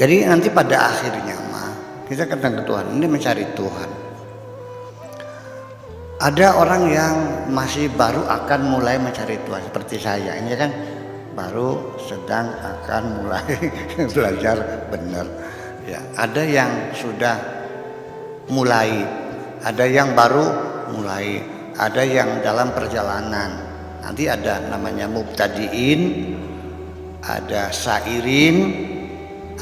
Jadi nanti pada akhirnya kita datang ke Tuhan ini mencari Tuhan. Ada orang yang masih baru akan mulai mencari Tuhan seperti saya. Ini kan baru sedang akan mulai belajar benar. Ya, ada yang sudah mulai, ada yang baru mulai, ada yang dalam perjalanan. Nanti ada namanya mubtadiin, ada sairin,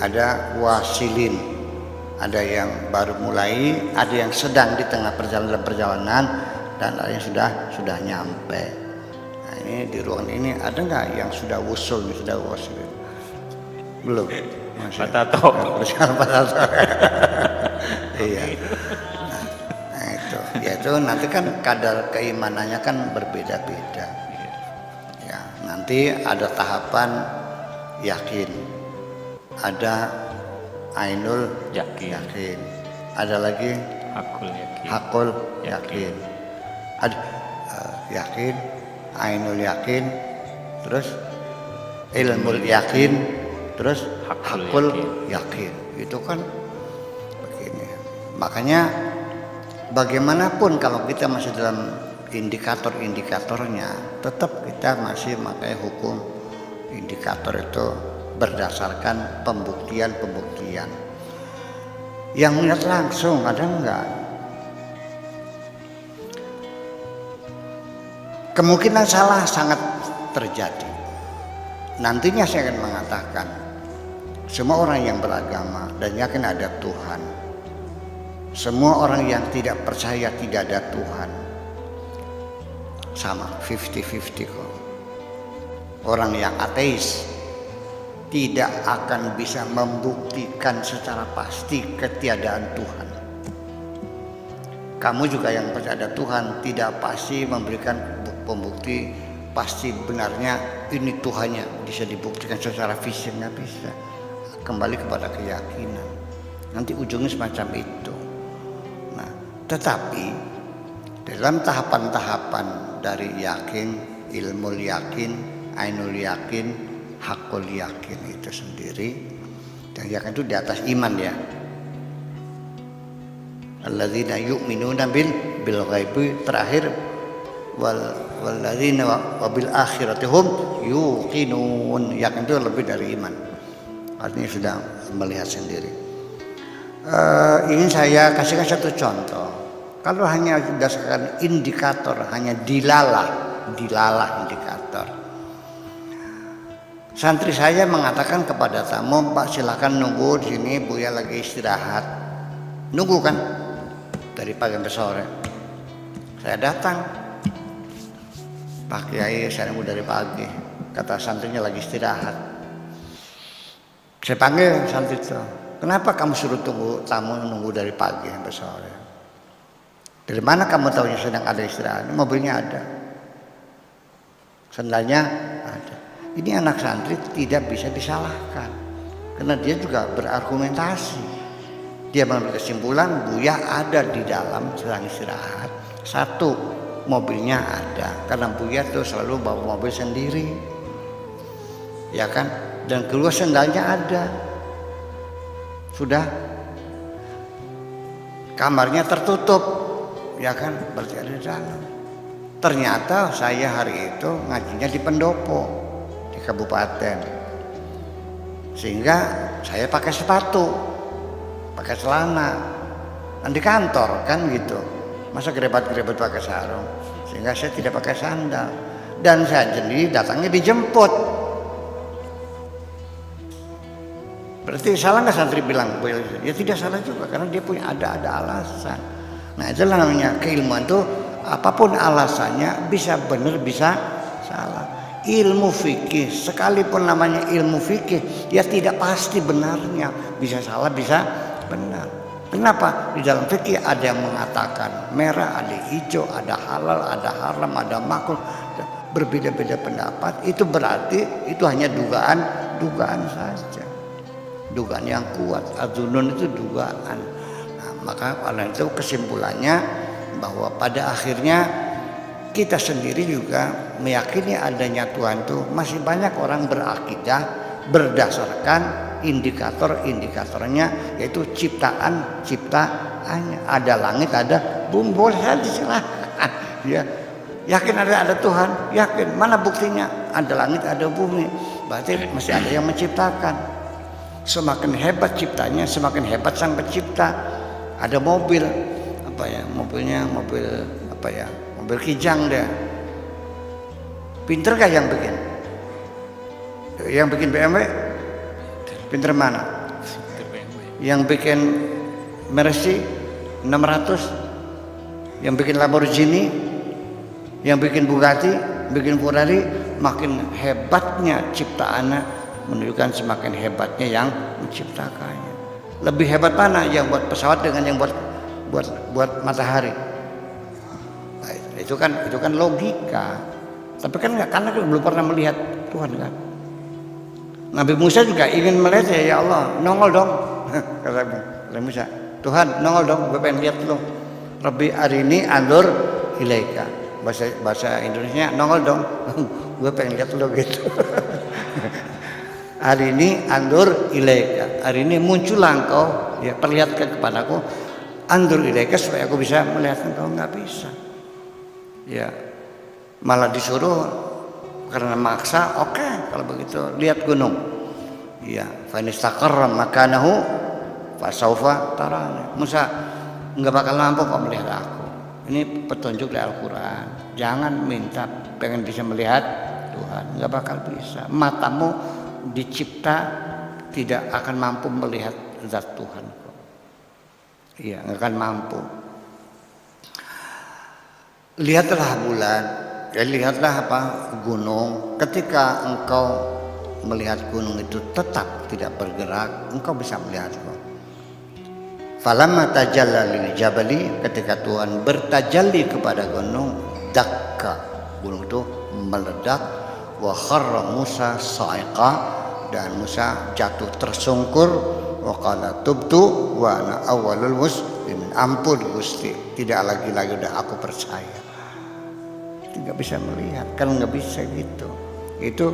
ada wasilin. Ada yang baru mulai, ada yang sedang di tengah perjalanan, dan ada yang sudah nyampe. Nah, ini di ruangan ini ada nggak yang sudah wusul, sudah wasil? Belum. Patato. Iya. Nah itu, yaitu nanti kan kadar keimanannya kan berbeda-beda. Ya, nanti ada tahapan yakin, ada ainul yakin. Ada lagi hakul yakin. Ada yakin, ainul yakin, terus ilmul yakin, terus hakul yakin. Itu kan begini. Makanya bagaimanapun kalau kita masih dalam indikator-indikatornya, tetap kita masih memakai hukum indikator itu berdasarkan pembuktian. Yang melihat langsung ada enggak? Kemungkinan salah sangat terjadi. Nantinya saya akan mengatakan, semua orang yang beragama dan yakin ada Tuhan, semua orang yang tidak percaya tidak ada Tuhan, sama 50-50 kok. Orang yang ateis tidak akan bisa membuktikan secara pasti ketiadaan Tuhan. Kamu juga yang percaya ada Tuhan tidak pasti memberikan pembukti pasti benarnya ini Tuhannya bisa dibuktikan secara fisik, nggak bisa. Kembali kepada keyakinan. Nanti ujungnya semacam itu. Nah, tetapi dalam tahapan-tahapan dari yakin, ilmu yakin, ainul yakin, hakul yakin itu sendiri, dan yakin itu di atas iman ya. Alladzina yu'minuna bil ghaibi, terakhir walladzina wabil akhirati hum yuqinun. Yakin itu lebih dari iman, artinya sudah melihat sendiri. Ingin saya kasihkan satu contoh. Kalau hanya berdasarkan indikator, hanya dilalah indikator. Santri saya mengatakan kepada tamu, Pak silakan nunggu di sini, Buya lagi istirahat. Nunggu kan dari pagi sampai sore. Saya datang, Pak Kiai saya nunggu dari pagi. Kata santrinya lagi istirahat. Saya panggil santri itu, kenapa kamu suruh tunggu tamu nunggu dari pagi sampai sore? Dari mana kamu tahu sedang ada istirahat? Mobilnya ada, sendalnya ada. Ini anak santri tidak bisa disalahkan karena dia juga berargumentasi. Dia mengambil kesimpulan Buya ada di dalam sedang istirahat. Satu, mobilnya ada karena Buya tuh selalu bawa mobil sendiri, ya kan? Dan kedua, sendalnya ada. Sudah, kamarnya tertutup, ya kan? Berarti ada di dalam. Ternyata saya hari itu ngajinya di pendopo kabupaten, sehingga saya pakai sepatu, pakai celana, dan di kantor kan gitu, masa gerebat-gerebat pakai sarung, sehingga saya tidak pakai sandal, dan saya jadi datangnya dijemput. Berarti salah nggak santri bilang? Ya tidak salah juga, karena dia punya ada alasan. Nah itulah namanya keilmuan tuh, apapun alasannya bisa benar bisa salah. Ilmu fikih sekalipun namanya ilmu fikih ya tidak pasti benarnya, bisa salah bisa benar. Kenapa? Di dalam fikih ada yang mengatakan merah, ada hijau, ada halal, ada haram, ada makruh, berbeda-beda pendapat. Itu berarti itu hanya dugaan saja, dugaan yang kuat. Adzunun itu dugaan. Nah, maka oleh itu kesimpulannya bahwa pada akhirnya kita sendiri juga meyakini adanya Tuhan itu. Masih banyak orang berakidah berdasarkan indikator-indikatornya, yaitu ciptaannya. Ada langit, ada bumi, boleh saja silahkan. Ya, yakin ada Tuhan, yakin. Mana buktinya? Ada langit, ada bumi. Berarti masih ada yang menciptakan. Semakin hebat ciptanya, semakin hebat sang pencipta. Ada mobil, mobilnya mobil mobil kijang dia. Pinter kah yang bikin? Yang bikin BMW? Pinter mana? Yang bikin Mercy 600, yang bikin Lamborghini, yang bikin Bugatti, bikin Ferrari, makin hebatnya ciptaannya menunjukkan semakin hebatnya yang menciptakannya. Lebih hebat mana yang buat pesawat dengan yang buat matahari? Nah, itu kan logika. Tapi kan nggak, karena belum pernah melihat Tuhan kan. Nabi Musa juga ingin melihat, ya Allah, nongol dong. Kata Musa, Tuhan nongol dong, gue pengen lihat lo. Rabbi arini andur ilaika. Bahasa Indonesia nongol dong, gue pengen lihat lo gitu. Hari ini andur ilaika, hari ini muncullah engkau, ya perlihatkan kepadaku, andur ilaika, supaya aku bisa melihat engkau. Nggak bisa, ya malah disuruh karena maksa. Oke, kalau begitu lihat gunung, ya fanistaqarra makanahu fasaufa tarani. Musa, nggak bakal mampu kau melihat aku. Ini petunjuk dari Al-Quran. Jangan minta pengen bisa melihat Tuhan, nggak bakal bisa. Matamu dicipta tidak akan mampu melihat zat Tuhan. Iya, nggak akan mampu. Lihatlah bulan, ya lihatlah gunung. Ketika engkau melihat gunung itu tetap tidak bergerak, engkau bisa melihatnya. Falamma tajalla lil jabali, ketika Tuhan bertajalli kepada gunung, dakka, gunung itu meledak. Wa kharra Musa sa'iqa, dan Musa jatuh tersungkur. Wa qala tubtu wa ana awwalul muslimin. Ampun Gusti, tidak lagi udah aku percaya. Tidak bisa melihat, kan nggak bisa gitu. Itu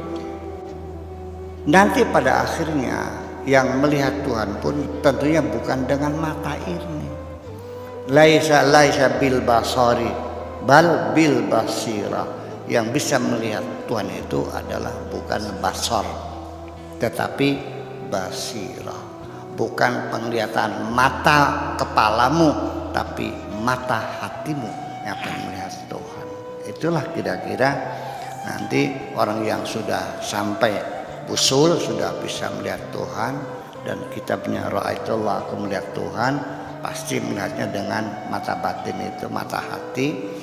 nanti pada akhirnya yang melihat Tuhan pun tentunya bukan dengan mata ini. Laisa bil basari bal bil basira. Yang bisa melihat Tuhan itu adalah bukan basar, tetapi basira. Bukan penglihatan mata kepalamu, tapi mata hatimu yang akan melihat Tuhan. Itulah kira-kira nanti orang yang sudah sampai usul, sudah bisa melihat Tuhan, dan kitabnya Ra'aitullah, aku melihat Tuhan, pasti melihatnya dengan mata batin itu, mata hati.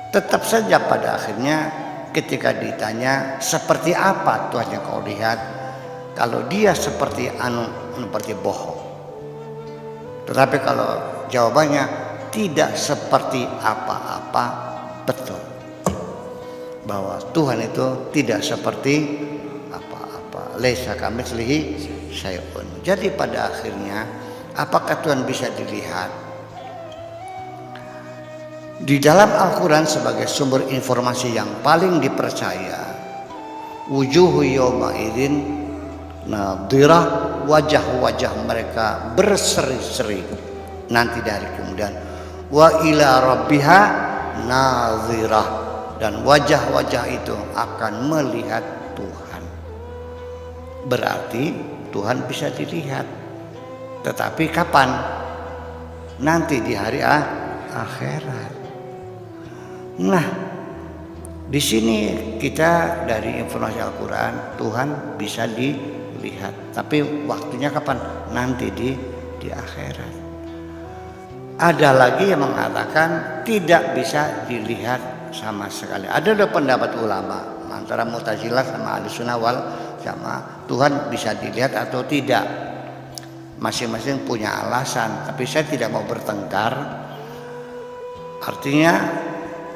Tetap saja pada akhirnya ketika ditanya seperti apa Tuhan yang kau lihat, kalau dia seperti seperti bohong. Tetapi kalau jawabannya tidak seperti apa-apa, betul. Bahwa Tuhan itu tidak seperti apa-apa. Laisa kamitslihi syai'un. Jadi pada akhirnya apakah Tuhan bisa dilihat? Di dalam Al-Quran sebagai sumber informasi yang paling dipercaya, wujuhu yawma idzin nadhirah, wajah-wajah mereka berseri-seri nanti dari kemudian. Wa ila rabbiha nadhirah, dan wajah-wajah itu akan melihat Tuhan. Berarti Tuhan bisa dilihat. Tetapi kapan? Nanti di hari akhirat. Nah, di sini kita dari informasi Al-Quran, Tuhan bisa dilihat. Tapi waktunya kapan? Nanti di akhirat. Ada lagi yang mengatakan tidak bisa dilihat sama sekali. Ada dua pendapat ulama antara Mu'tazilah sama Ahlussunnah wal Jamaah. Tuhan bisa dilihat atau tidak. Masing-masing punya alasan. Tapi saya tidak mau bertengkar. Artinya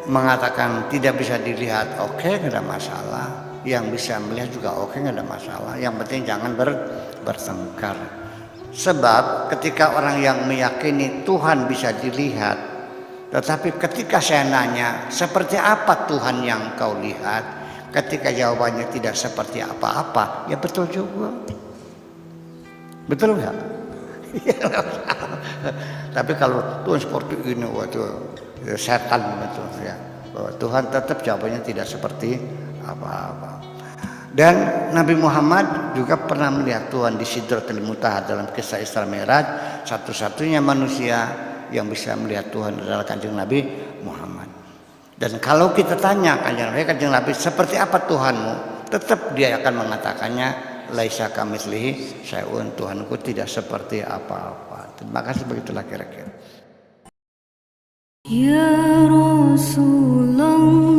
mengatakan tidak bisa dilihat, oke, nggak ada masalah. Yang bisa melihat juga oke, nggak ada masalah. Yang penting jangan bertengkar. Sebab ketika orang yang meyakini Tuhan bisa dilihat, tetapi ketika saya nanya seperti apa Tuhan yang kau lihat, ketika jawabannya tidak seperti apa-apa, ya betul juga. Betul nggak? Tapi kalau Tuhan seperti ini, waduh, setan betul ya. Tuhan tetap jawabannya tidak seperti apa-apa. Dan Nabi Muhammad juga pernah melihat Tuhan di Sidratul Muntaha dalam kisah Isra Mi'raj. Satu-satunya manusia yang bisa melihat Tuhan adalah Kanjeng Nabi Muhammad. Dan kalau kita tanya Kanjeng Nabi seperti apa Tuhanmu, tetap dia akan mengatakannya laisa kamitslihi syai'un, Tuhanku tidak seperti apa-apa. Terima kasih, begitulah kira-kira. Ya Rasulullah.